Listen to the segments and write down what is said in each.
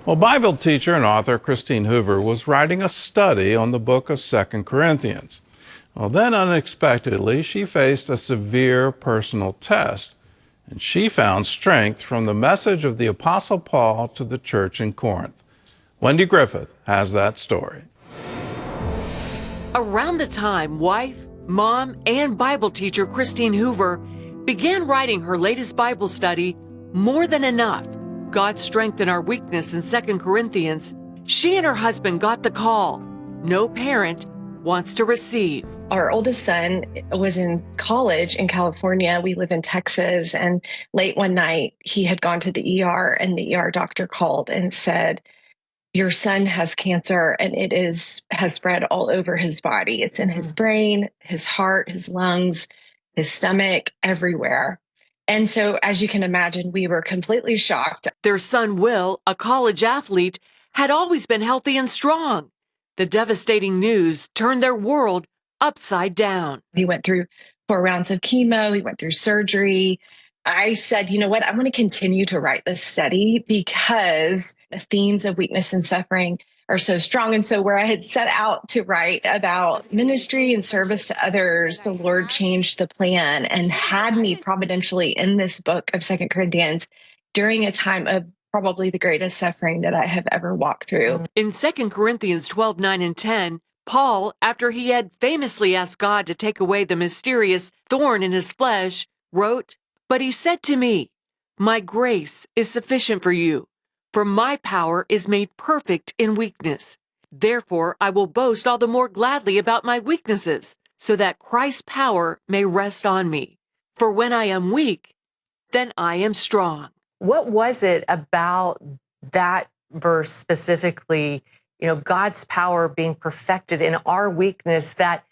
Well, Bible teacher and author Christine Hoover was writing a study on the book of 2 Corinthians. Well, then unexpectedly, she faced a severe personal test, and she found strength from the message of the Apostle Paul to the church in Corinth. Wendy Griffith has that story. Around the time wife, mom, and Bible teacher Christine Hoover began writing her latest Bible study, More Than Enough, God's Strength in Our Weakness in 2 Corinthians, she and her husband got the call. No parent wants to receive. Our oldest son was in college in California. We live in Texas. And late one night, he had gone to the ER, and the ER doctor called and said, your son has cancer, and has spread all over his body. It's in his brain, his heart, his lungs, his stomach, everywhere. And so, as you can imagine, we were completely shocked. Their son, Will, a college athlete, had always been healthy and strong. The devastating news turned their world upside down. He went through 4 rounds of chemo. He went through surgery. I said, you know what? I'm going to continue to write this study because the themes of weakness and suffering are so strong. And so where I had set out to write about ministry and service to others, the Lord changed the plan and had me providentially in this book of 2 Corinthians during a time of probably the greatest suffering that I have ever walked through. In 2 Corinthians 12:9 and 10, Paul, after he had famously asked God to take away the mysterious thorn in his flesh, wrote, but he said to me, my grace is sufficient for you, for my power is made perfect in weakness. Therefore, I will boast all the more gladly about my weaknesses, so that Christ's power may rest on me. For when I am weak, then I am strong. What was it about that verse specifically, God's power being perfected in our weakness, that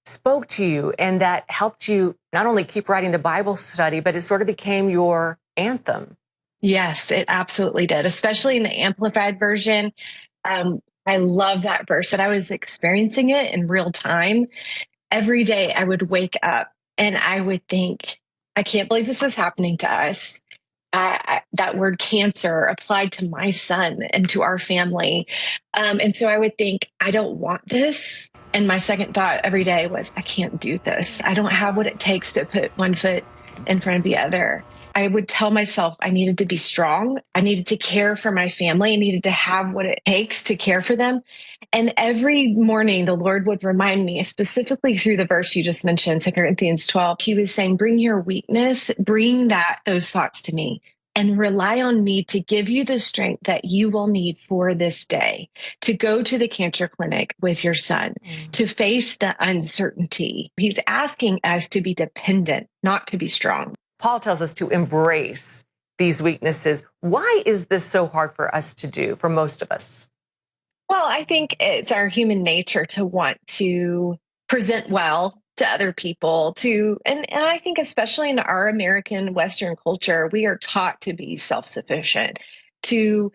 spoke to you and that helped you not only keep writing the Bible study, but it sort of became your anthem? Yes, it absolutely did, especially in the Amplified version. I love that verse, but I was experiencing it in real time. Every day I would wake up and I would think, I can't believe this is happening to us. That word cancer applied to my son and to our family. And so I would think, I don't want this. And my second thought every day was, I can't do this. I don't have what it takes to put one foot in front of the other. I would tell myself I needed to be strong. I needed to care for my family. I needed to have what it takes to care for them. And every morning, the Lord would remind me, specifically through the verse you just mentioned, 2 Corinthians 12, he was saying, bring your weakness, bring those thoughts to me, and rely on me to give you the strength that you will need for this day, to go to the cancer clinic with your son, to face the uncertainty. He's asking us to be dependent, not to be strong. Paul tells us to embrace these weaknesses. Why is this so hard for us to do, for most of us? Well, I think it's our human nature to want to present well to other people, and I think especially in our American Western culture, we are taught to be self-sufficient, to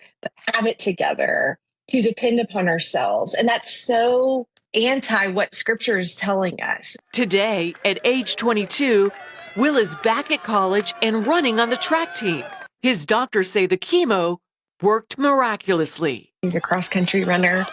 have it together, to depend upon ourselves. And that's so anti what Scripture is telling us. Today, at age 22, Will is back at college and running on the track team. His doctors say the chemo worked miraculously. He's a cross-country runner.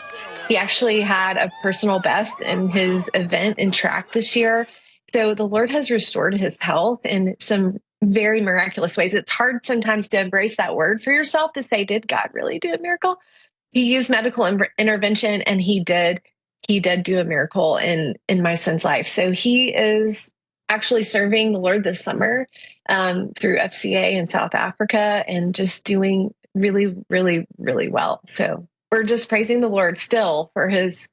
He actually had a personal best in his event in track this year. So the Lord has restored his health in some very miraculous ways. It's hard sometimes to embrace that word for yourself, to say, did God really do a miracle? He used medical intervention, and he did do a miracle in my son's life. So he is actually serving the Lord this summer through FCA in South Africa, and just doing really, really, really well. So we're just praising the Lord still for his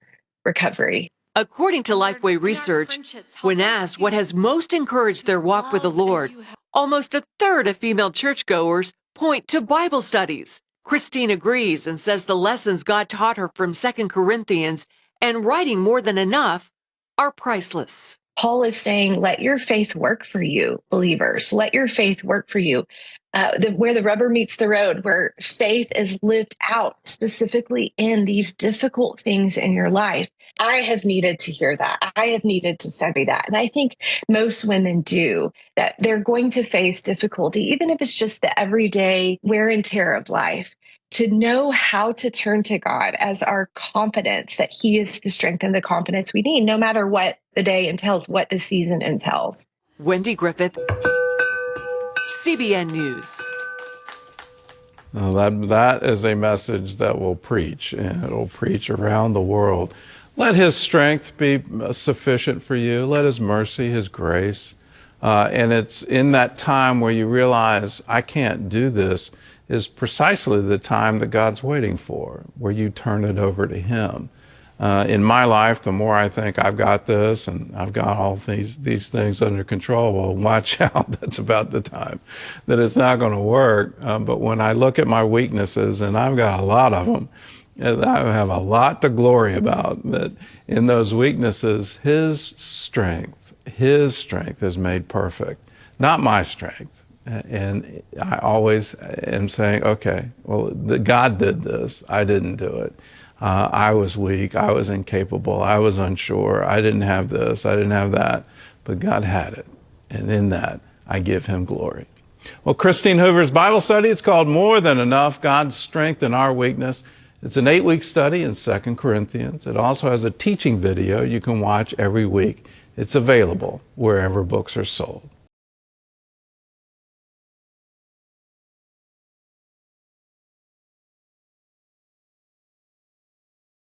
recovery. According to Lifeway Research, when asked what has most encouraged their walk with the Lord, almost a third of female churchgoers point to Bible studies. Christine agrees and says the lessons God taught her from 2 Corinthians and writing More Than Enough are priceless. Paul is saying, let your faith work for you, believers. Let your faith work for you. Where the rubber meets the road, where faith is lived out specifically in these difficult things in your life. I have needed to hear that. I have needed to study that. And I think most women do, that they're going to face difficulty, even if it's just the everyday wear and tear of life. to know how to turn to God as our confidence that He is the strength and the confidence we need, no matter what the day entails, what the season entails. Wendy Griffith, CBN News. Now that is a message that will preach, and it will preach around the world. Let His strength be sufficient for you. Let His mercy, His grace. And it's in that time where you realize, I can't do this, is precisely the time that God's waiting for, where you turn it over to Him. In my life, the more I think I've got this and I've got all these things under control, well, watch out, that's about the time that it's not going to work. But when I look at my weaknesses, and I've got a lot of them, and I have a lot to glory about, that in those weaknesses, His strength is made perfect, not my strength. And I always am saying, okay, well, God did this. I didn't do it. I was weak. I was incapable. I was unsure. I didn't have this. I didn't have that. But God had it. And in that, I give Him glory. Well, Christine Hoover's Bible study, it's called More Than Enough, God's Strength in Our Weakness. It's an 8-week study in 2 Corinthians. It also has a teaching video you can watch every week. It's available wherever books are sold.